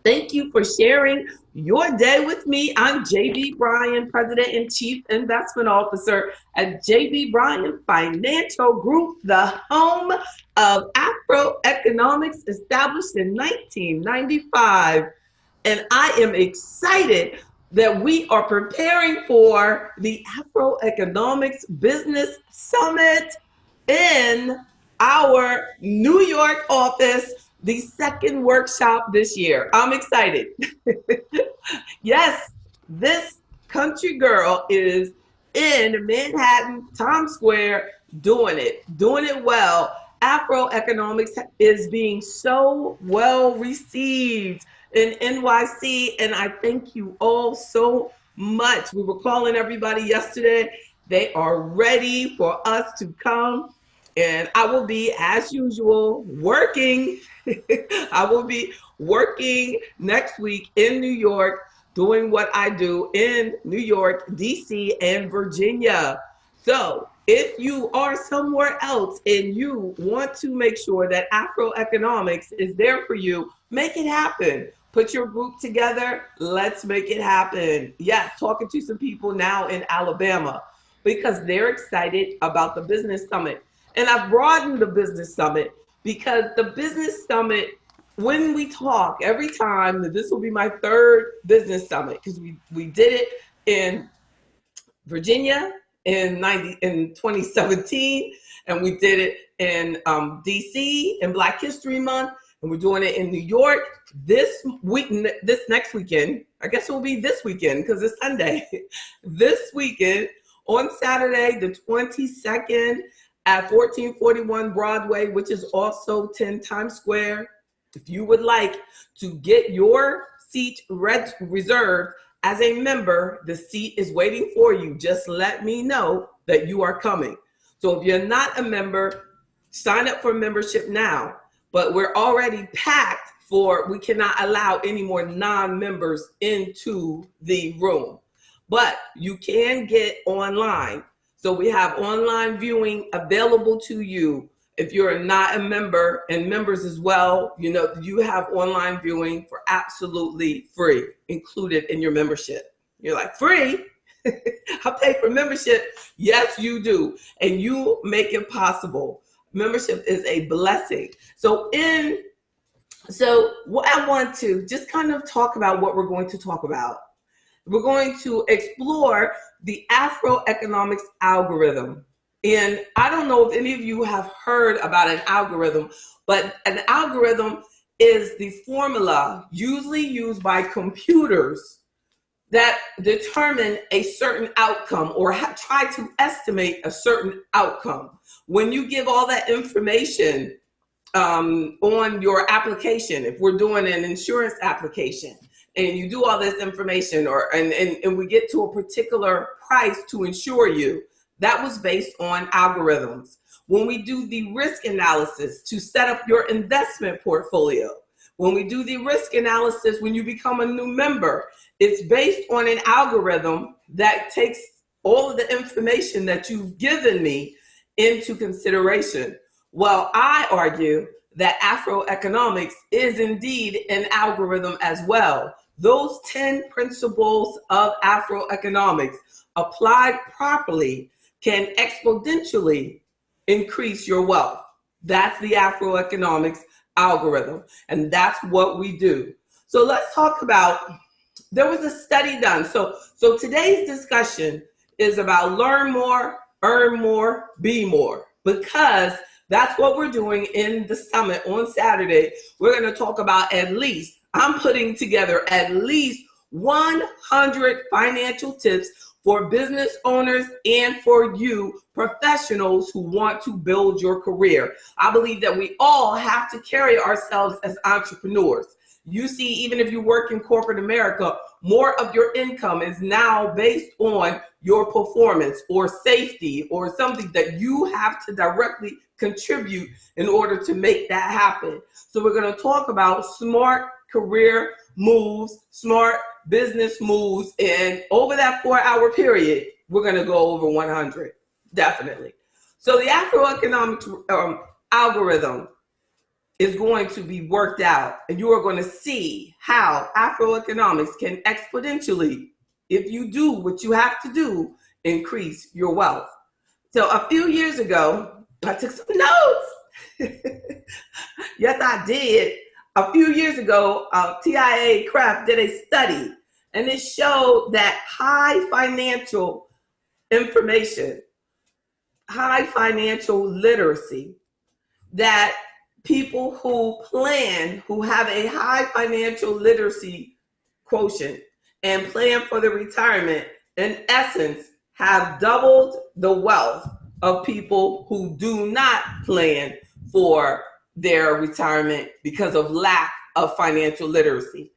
Thank you for sharing your day with me. I'm JB Bryan, President and Chief Investment Officer at JB Bryan Financial Group, the home of AfroEconomics, established in 1995. And I am excited that we are preparing for the AfroEconomics Business Summit in our New York office, the second workshop this year. I'm excited. Yes, this country girl is in Manhattan, Times Square, doing it well. Afroeconomics is being so well received in NYC, and I thank you all so much. We were calling everybody yesterday. They are ready for us to come, and I will be, as usual, working. I will be working next week in New York, doing what I do in New York, DC, and Virginia. So if you are somewhere else and you want to make sure that Afroeconomics is there for you, make it happen. Put your group together. Let's make it happen. Yes, talking to some people now in Alabama because they're excited about the business summit. And I've broadened the business summit because the business summit, when we talk every time, this will be my third business summit because we did it in Virginia in 2017, and we did it in DC in Black History Month, and we're doing it in New York this week, this next weekend. I guess it will be this weekend because it's Sunday. This weekend on Saturday, the 22nd at 1441 Broadway, which is also 10 Times Square. If you would like to get your seat reserved as a member, the seat is waiting for you. Just let me know that you are coming. So if you're not a member, sign up for membership now. But we're already packed we cannot allow any more non-members into the room. But you can get online. So we have online viewing available to you. If you're not a member, and members as well, you have online viewing for absolutely free, included in your membership. You're like, free? I pay for membership. Yes, you do. And you make it possible. Membership is a blessing. So what I want to just kind of talk about what we're going to talk about. We're going to explore the AfroEconomics algorithm. And I don't know if any of you have heard about an algorithm, but an algorithm is the formula usually used by computers that determine a certain outcome or try to estimate a certain outcome. When you give all that information on your application, if we're doing an insurance application, and you do all this information and we get to a particular price to insure you, that was based on algorithms. When we do the risk analysis to set up your investment portfolio, when we do the risk analysis when you become a new member, it's based on an algorithm that takes all of the information that you've given me into consideration. Well, I argue that Afroeconomics is indeed an algorithm as well. Those 10 principles of Afroeconomics applied properly can exponentially increase your wealth. That's the Afroeconomics algorithm, and that's what we do. So let's talk about, there was a study done. So today's discussion is about learn more, earn more, be more, because that's what we're doing in the summit on Saturday. We're going to talk about I'm putting together at least 100 financial tips for business owners and for you professionals who want to build your career. I believe that we all have to carry ourselves as entrepreneurs. You see, even if you work in corporate America, more of your income is now based on your performance or safety or something that you have to directly contribute in order to make that happen. So we're going to talk about smart career moves, smart business moves, and over that 4-hour period, we're going to go over 100, definitely. So the Afroeconomics algorithm is going to be worked out, and you are going to see how Afroeconomics can exponentially, if you do what you have to do, increase your wealth. So a few years ago, I took some notes. Yes, I did. A few years ago, TIA Craft did a study, and it showed that high financial information, high financial literacy, that people who plan, who have a high financial literacy quotient and plan for the retirement, in essence, have doubled the wealth of people who do not plan for their retirement because of lack of financial literacy.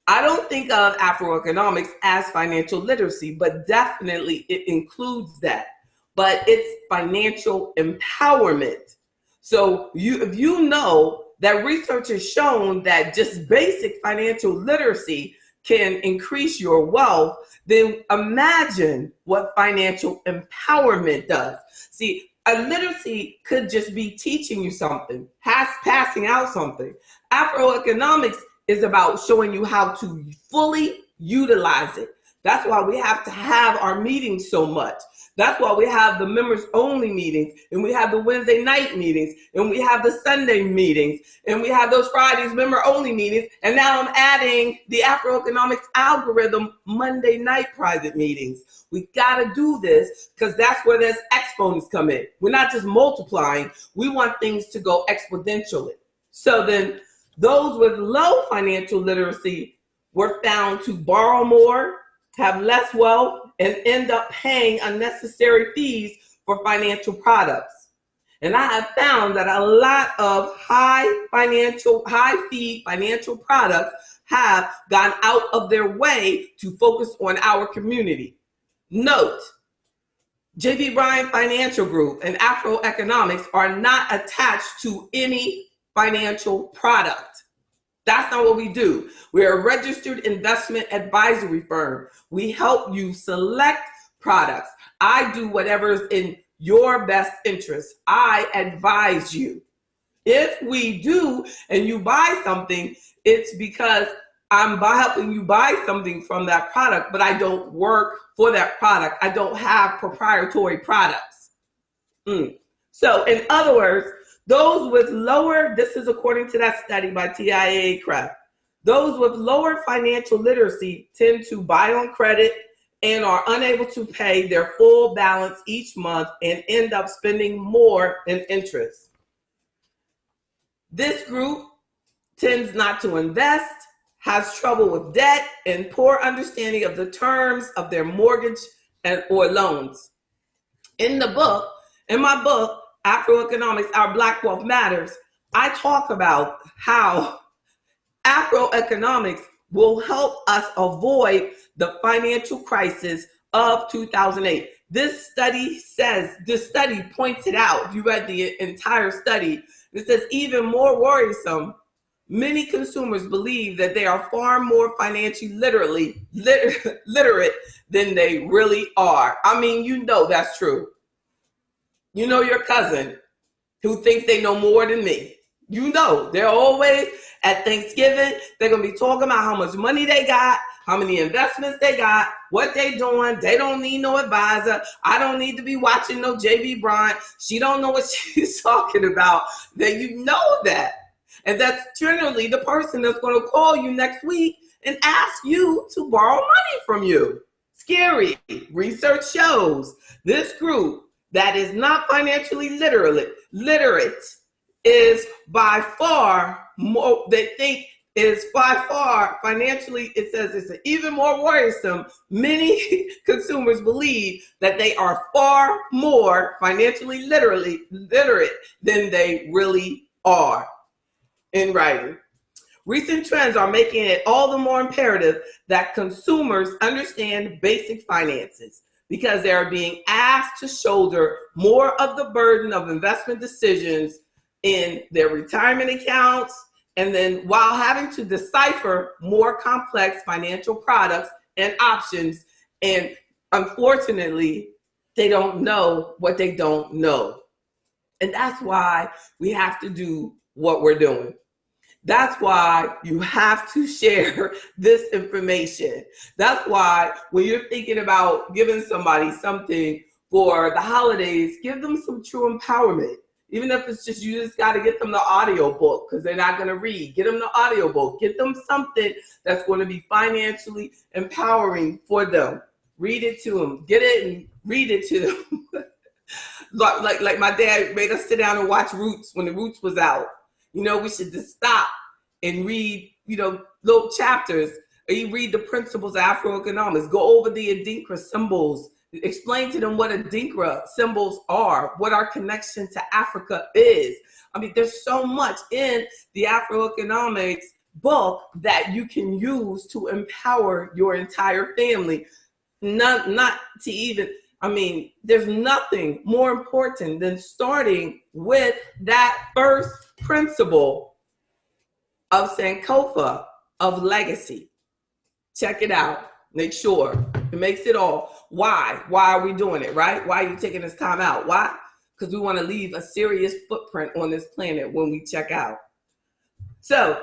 I don't think of Afroeconomics as financial literacy, but definitely it includes that. But it's financial empowerment. So if you know that research has shown that just basic financial literacy can increase your wealth, then imagine what financial empowerment does. See, a literacy could just be teaching you something, passing out something. Afroeconomics is about showing you how to fully utilize it. That's why we have to have our meetings so much. That's why we have the members only meetings, and we have the Wednesday night meetings, and we have the Sunday meetings, and we have those Fridays member only meetings. And now I'm adding the AfroEconomics Algorithm Monday night private meetings. We got to do this because that's where those exponents come in. We're not just multiplying. We want things to go exponentially. So then those with low financial literacy were found to borrow more, have less wealth, and end up paying unnecessary fees for financial products. And I have found that a lot of high fee financial products have gone out of their way to focus on our community. Note, J.B. Bryan Financial Group and Afroeconomics are not attached to any financial product. That's not what we do. We're a registered investment advisory firm. We help you select products. I do whatever is in your best interest. I advise you. If we do and you buy something, it's because I'm helping you buy something from that product, but I don't work for that product. I don't have proprietary products. So in other words, those with lower, this is according to that study by TIA Craft, those with lower financial literacy tend to buy on credit and are unable to pay their full balance each month and end up spending more in interest. This group tends not to invest, has trouble with debt, and poor understanding of the terms of their mortgage or loans. In my book, Afroeconomics, Our Black Wealth Matters, I talk about how Afroeconomics will help us avoid the financial crisis of 2008. This study points it out. If you read the entire study, it says even more worrisome, many consumers believe that they are far more financially literate than they really are. I mean, you know that's true. You know your cousin who thinks they know more than me. You know, they're always at Thanksgiving, they're going to be talking about how much money they got, how many investments they got, what they doing. They don't need no advisor. I don't need to be watching no J.B. Bryan. She don't know what she's talking about. Then you know that. And that's generally the person that's going to call you next week and ask you to borrow money from you. Scary. Research shows this group that is not financially literate is by far more, they think is by far financially, it says it's even more worrisome. Many consumers believe that they are far more financially literate than they really are. In writing, recent trends are making it all the more imperative that consumers understand basic finances, because they are being asked to shoulder more of the burden of investment decisions in their retirement accounts, and then while having to decipher more complex financial products and options. And unfortunately, they don't know what they don't know. And that's why we have to do what we're doing. That's why you have to share this information. That's why when you're thinking about giving somebody something for the holidays, give them some true empowerment. Even if it's just, you just got to get them the audio book because they're not going to read. Get them the audio book. Get them something that's going to be financially empowering for them. Read it to them. Get it and read it to them. like my dad made us sit down and watch Roots when the Roots was out. You know, we should just stop and read, you know, little chapters. Or you read the principles of AfroEconomics. Go over the Adinkra symbols. Explain to them what Adinkra symbols are, what our connection to Africa is. I mean, there's so much in the AfroEconomics book that you can use to empower your entire family. Not to even, I mean, there's nothing more important than starting with that first principle of Sankofa, of legacy. Check it out. Make sure it makes it all. Why? Why are we doing it, right? Why are you taking this time out? Why? Because we want to leave a serious footprint on this planet when we check out. So,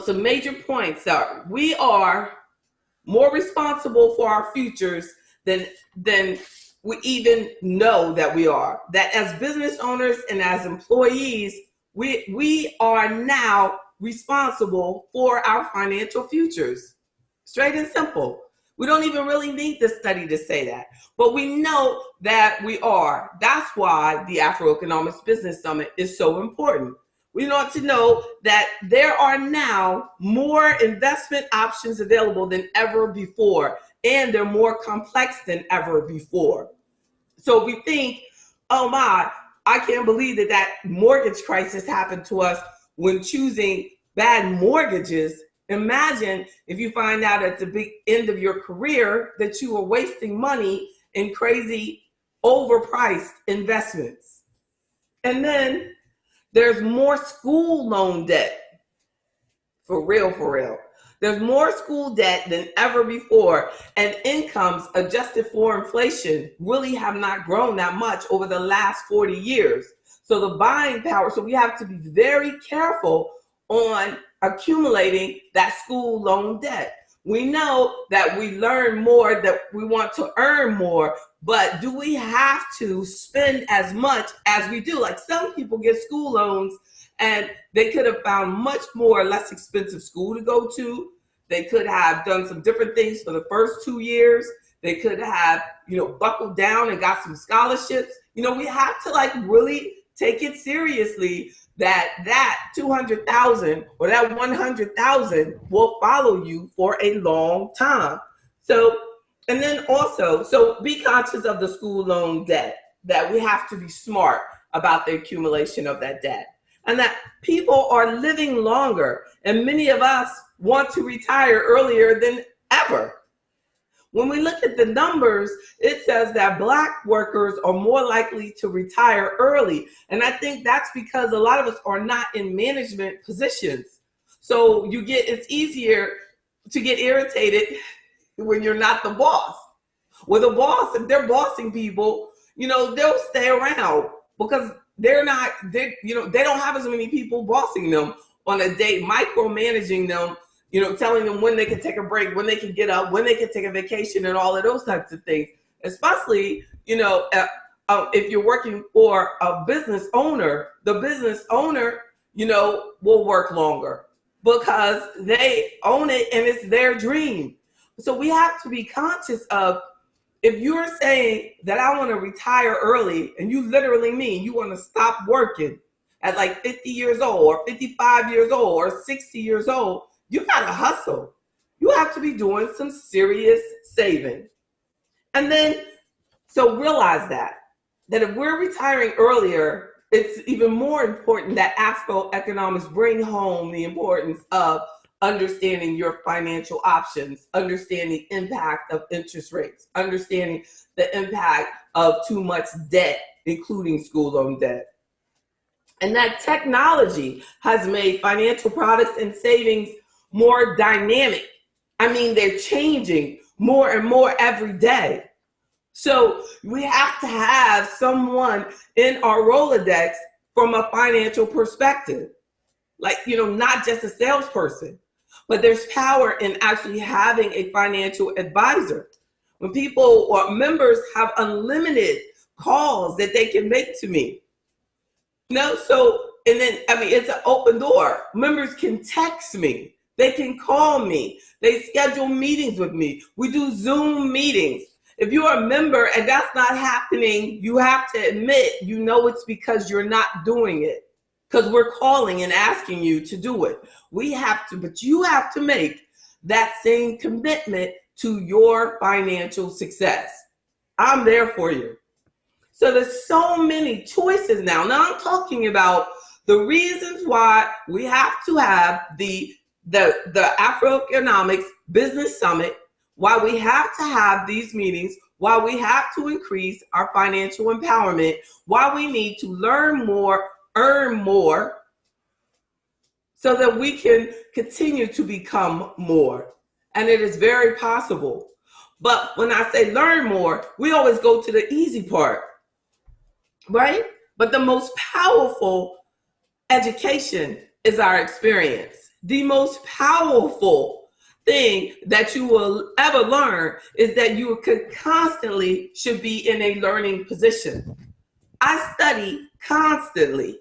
some major points are, we are more responsible for our futures than we even know that we are. That as business owners and as employees, we are now responsible for our financial futures. Straight and simple. We don't even really need the study to say that, but we know that we are. That's why the AfroEconomics Business Summit is so important. We want to know that there are now more investment options available than ever before, and they're more complex than ever before. So we think, oh my, I can't believe that mortgage crisis happened to us when choosing bad mortgages. Imagine if you find out at the big end of your career that you were wasting money in crazy overpriced investments. And then there's more school loan debt. For real, for real. There's more school debt than ever before, and incomes adjusted for inflation really have not grown that much over the last 40 years. So the buying power, so we have to be very careful on accumulating that school loan debt. We know that we learn more, that we want to earn more, but do we have to spend as much as we do? Like, some people get school loans and they could have found much more less expensive school to go to. They could have done some different things for the first 2 years. They could have, buckled down and got some scholarships. We have to really take it seriously that 200,000 or that 100,000 will follow you for a long time. So, and then also, so be conscious of the school loan debt, that we have to be smart about the accumulation of that debt, and that people are living longer, and many of us want to retire earlier than ever. When we look at the numbers, it says that Black workers are more likely to retire early. And I think that's because a lot of us are not in management positions. So it's easier to get irritated when you're not the boss. With a boss, if they're bossing people, they'll stay around because they don't have as many people bossing them on a day, micromanaging them, telling them when they can take a break, when they can get up, when they can take a vacation, and all of those types of things. Especially, if you're working for a business owner, the business owner, will work longer because they own it and it's their dream. So we have to be conscious of, if you're saying that I want to retire early, and you literally mean you want to stop working at 50 years old or 55 years old or 60 years old, you gotta hustle. You have to be doing some serious saving. And then, so realize that if we're retiring earlier, it's even more important that AfroEconomics bring home the importance of understanding your financial options, understanding the impact of interest rates, understanding the impact of too much debt, including school loan debt. And that technology has made financial products and savings more dynamic. I mean, they're changing more and more every day. So we have to have someone in our Rolodex from a financial perspective. Like, not just a salesperson, but there's power in actually having a financial advisor. When people or members have unlimited calls that they can make to me. And then, it's an open door. Members can text me. They can call me. They schedule meetings with me. We do Zoom meetings. If you're a member and that's not happening, you have to admit, it's because you're not doing it. Because we're calling and asking you to do it. But you have to make that same commitment to your financial success. I'm there for you. So there's so many choices now. Now I'm talking about the reasons why we have to have the AfroEconomics Business Summit, why we have to have these meetings, why we have to increase our financial empowerment, why we need to learn more, earn more, so that we can continue to become more. And it is very possible. But when I say learn more, we always go to the easy part, right? But the most powerful education is our experience. The most powerful thing that you will ever learn is that you constantly should be in a learning position. I study constantly.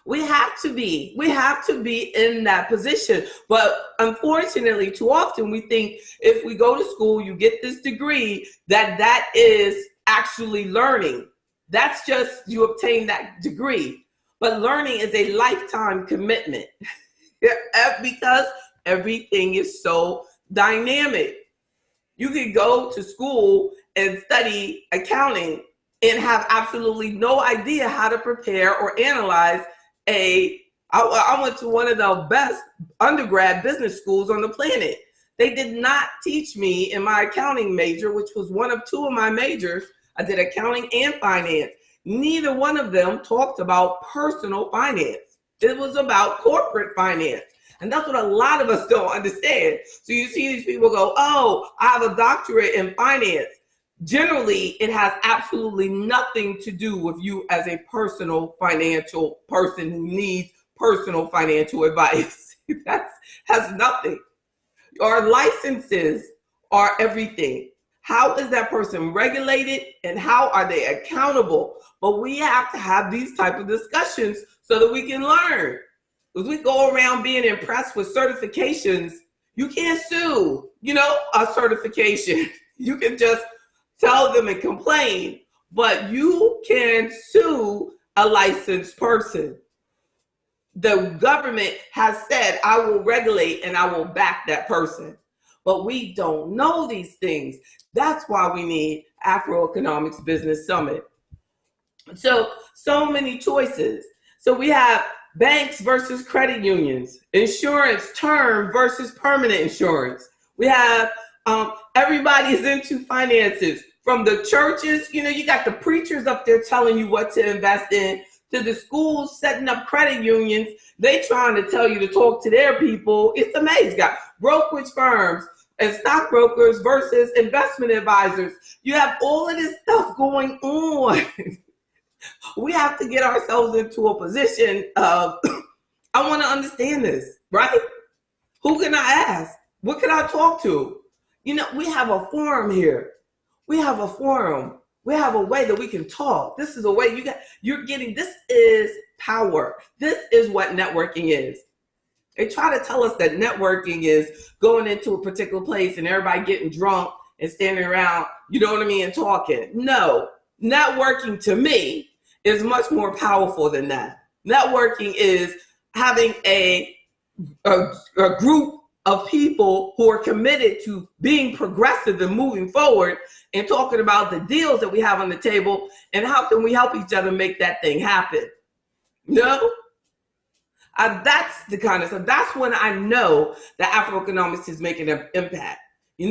We have to be in that position. But unfortunately, too often we think if we go to school, you get this degree, that is actually learning. That's just you obtain that degree. But learning is a lifetime commitment because everything is so dynamic. You can go to school and study accounting and have absolutely no idea how to prepare or analyze I went to one of the best undergrad business schools on the planet. They did not teach me in my accounting major, which was one of two of my majors. I did accounting and finance. Neither one of them talked about personal finance. It was about corporate finance. And that's what a lot of us don't understand. So you see these people go, oh, I have a doctorate in finance. Generally, it has absolutely nothing to do with you as a personal financial person who needs personal financial advice. That has nothing. Our licenses are everything. How is that person regulated and how are they accountable? But we have to have these type of discussions so that we can learn. Because we go around being impressed with certifications. You can't sue, a certification. You can just tell them and complain, but you can sue a licensed person. The government has said, I will regulate and I will back that person. But we don't know these things. That's why we need AfroEconomics Business Summit. So many choices. So we have banks versus credit unions, insurance term versus permanent insurance. We have everybody is into finances, from the churches, you got the preachers up there telling you what to invest in, to the schools setting up credit unions. They trying to tell you to talk to their people. It's amazing. Got brokerage firms and stockbrokers versus investment advisors. You have all of this stuff going on. We have to get ourselves into a position of, I want to understand this, right? Who can I ask? What can I talk to? We have a forum here. We have a forum. We have a way that we can talk. This is a way this is power. This is what networking is. They try to tell us that networking is going into a particular place and everybody getting drunk and standing around, and talking. No, networking to me is much more powerful than that. Networking is having a group of people who are committed to being progressive and moving forward and talking about the deals that we have on the table and how can we help each other make that thing happen. That's the kind of stuff. That's when I know that AfroEconomics is making an impact.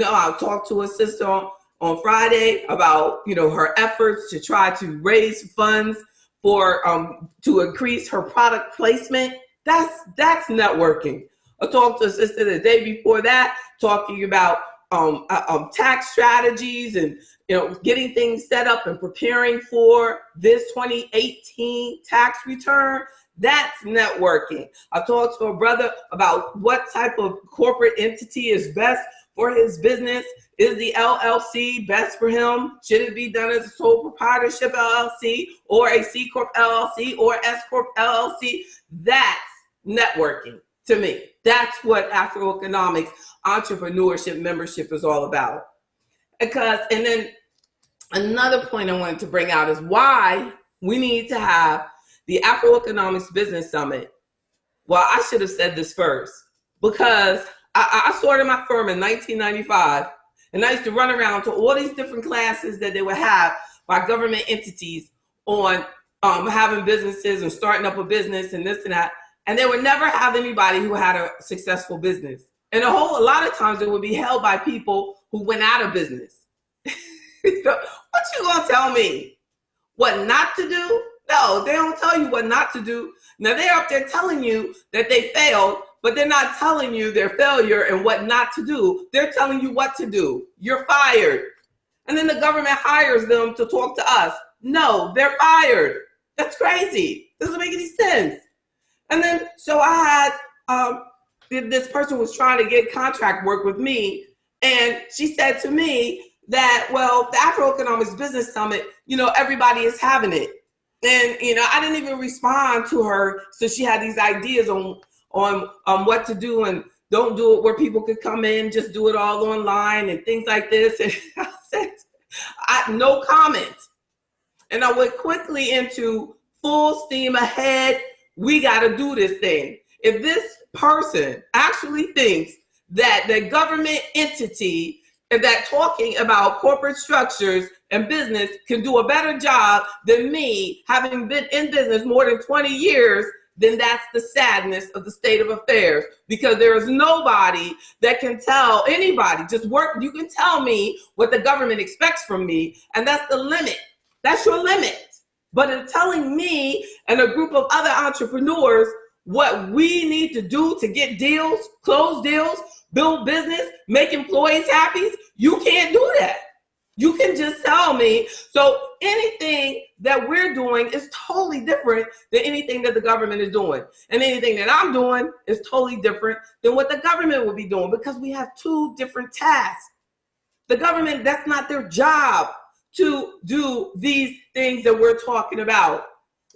I'll talk to a sister on Friday about, her efforts to try to raise funds for to increase her product placement. That's networking. I talked to a sister the day before that, talking about tax strategies and getting things set up and preparing for this 2018 tax return. That's networking. I talked to a brother about what type of corporate entity is best for his business. Is the LLC best for him? Should it be done as a sole proprietorship LLC or a C Corp LLC or S Corp LLC? That's networking to me. That's what AfroEconomics entrepreneurship membership is all about. And then another point I wanted to bring out is why we need to have the AfroEconomics Business Summit. Well, I should have said this first, because I started my firm in 1995, and I used to run around to all these different classes that they would have by government entities on having businesses and starting up a business and this and that, and they would never have anybody who had a successful business. And a lot of times it would be held by people who went out of business. So, what you gonna tell me? What not to do? No, they don't tell you what not to do. Now they're up there telling you that they failed, but they're not telling you their failure and what not to do. They're telling you what to do. You're fired. And then the government hires them to talk to us. No, they're fired. That's crazy. Doesn't make any sense. And then, so I had, this person was trying to get contract work with me, and she said to me that, well, the AfroEconomics Business Summit, everybody is having it. And, I didn't even respond to her. So she had these ideas on what to do and don't do it where people could come in, just do it all online and things like this. And I said, no comment. And I went quickly into full steam ahead. We got to do this thing. If this person actually thinks that the government entity and that talking about corporate structures and business can do a better job than me, having been in business more than 20 years, then that's the sadness of the state of affairs, because there is nobody that can tell anybody, just work, you can tell me what the government expects from me, and that's the limit. That's your limit. But in telling me and a group of other entrepreneurs what we need to do to get deals, close deals, build business, make employees happy, you can't do that. You can just tell me. So anything that we're doing is totally different than anything that the government is doing. And anything that I'm doing is totally different than what the government would be doing, because we have two different tasks. The government, that's not their job to do these things that we're talking about.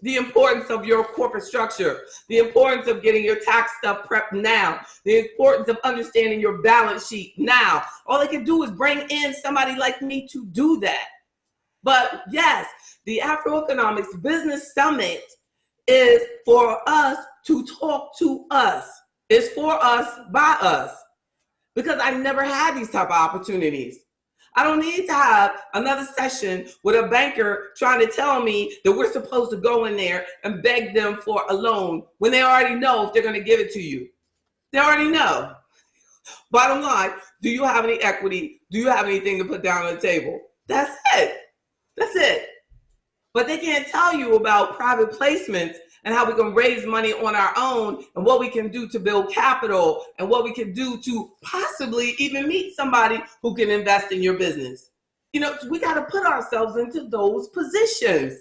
The importance of your corporate structure, the importance of getting your tax stuff prepped now, the importance of understanding your balance sheet now. All they can do is bring in somebody like me to do that. But yes, the AfroEconomics Business Summit is for us to talk to us. It's for us, by us. Because I never had these type of opportunities. I don't need to have another session with a banker trying to tell me that we're supposed to go in there and beg them for a loan when they already know if they're going to give it to you. They already know. Bottom line, do you have any equity? Do you have anything to put down on the table? That's it. That's it. But they can't tell you about private placements and how we can raise money on our own, and what we can do to build capital, and what we can do to possibly even meet somebody who can invest in your business. We got to put ourselves into those positions.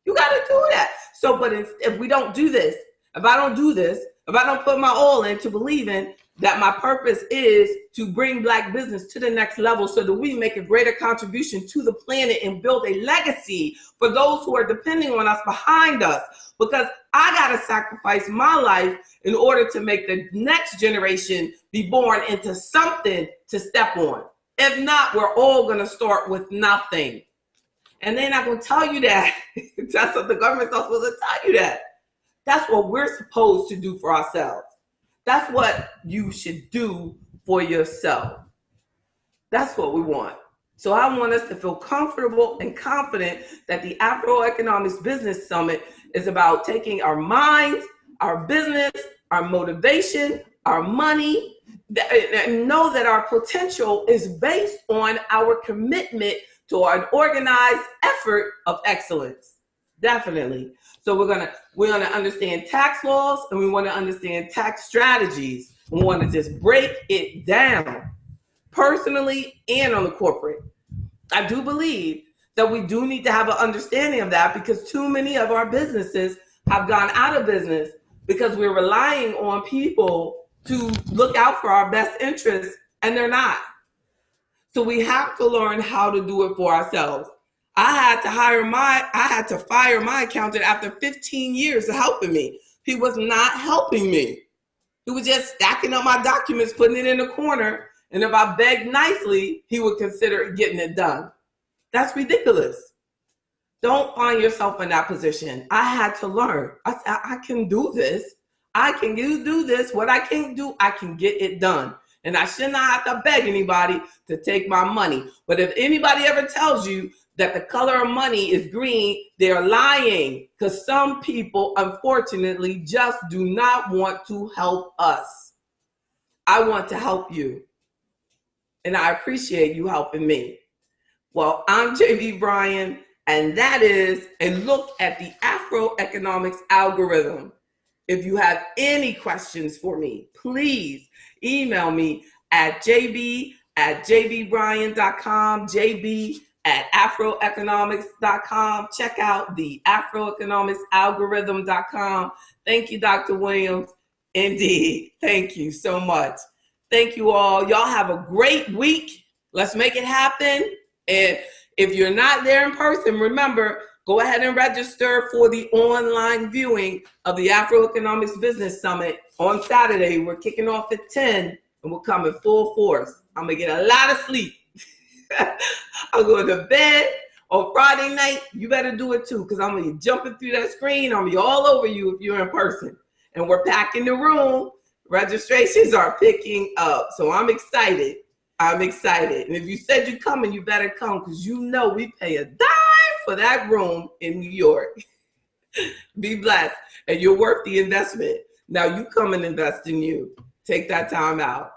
You got to do that. So, but if we don't do this, if I don't do this, if I don't put my all into believing that my purpose is to bring Black business to the next level so that we make a greater contribution to the planet and build a legacy for those who are depending on us behind us, because I got to sacrifice my life in order to make the next generation be born into something to step on. If not, we're all going to start with nothing. And they're not going to tell you that. That's what the government's not supposed to tell you that. That's what we're supposed to do for ourselves. That's what you should do for yourself. That's what we want. So I want us to feel comfortable and confident that the AfroEconomics Business Summit is about taking our minds, our business, our motivation, our money, and know that our potential is based on our commitment to an organized effort of excellence. Definitely. So we're gonna understand tax laws, and we want to understand tax strategies. We want to just break it down personally and on the corporate. I do believe that we do need to have an understanding of that, because too many of our businesses have gone out of business because we're relying on people to look out for our best interests, and they're not. So we have to learn how to do it for ourselves. I had to fire my accountant after 15 years of helping me. He was not helping me. He was just stacking up my documents, putting it in a corner, and if I begged nicely, he would consider getting it done. That's ridiculous. Don't find yourself in that position. I had to learn. I can do this. I can do this. What I can't do, I can get it done. And I should not have to beg anybody to take my money. But if anybody ever tells you that the color of money is green, they're lying, because some people, unfortunately, just do not want to help us. I want to help you, and I appreciate you helping me. Well, I'm JB Bryan, and that is a look at the AfroEconomics Algorithm. If you have any questions for me, please email me at jb@jbbryan.com, jb@afroeconomics.com. Check out the AfroEconomicsAlgorithm.com. Thank you, Dr. Williams. Indeed. Thank you so much. Thank you all. Y'all have a great week. Let's make it happen. And if you're not there in person, remember, go ahead and register for the online viewing of the AfroEconomics Business Summit on Saturday. We're kicking off at 10, and we'll come in full force. I'm going to get a lot of sleep. I'm going to bed on Friday night. You better do it too, because I'm going to be jumping through that screen. I'm going to be all over you if you're in person. And we're packing the room. Registrations are picking up. So I'm excited. I'm excited. And if you said you're coming, you better come, because you know we pay a dime for that room in New York. Be blessed. And you're worth the investment. Now you come and invest in you. Take that time out.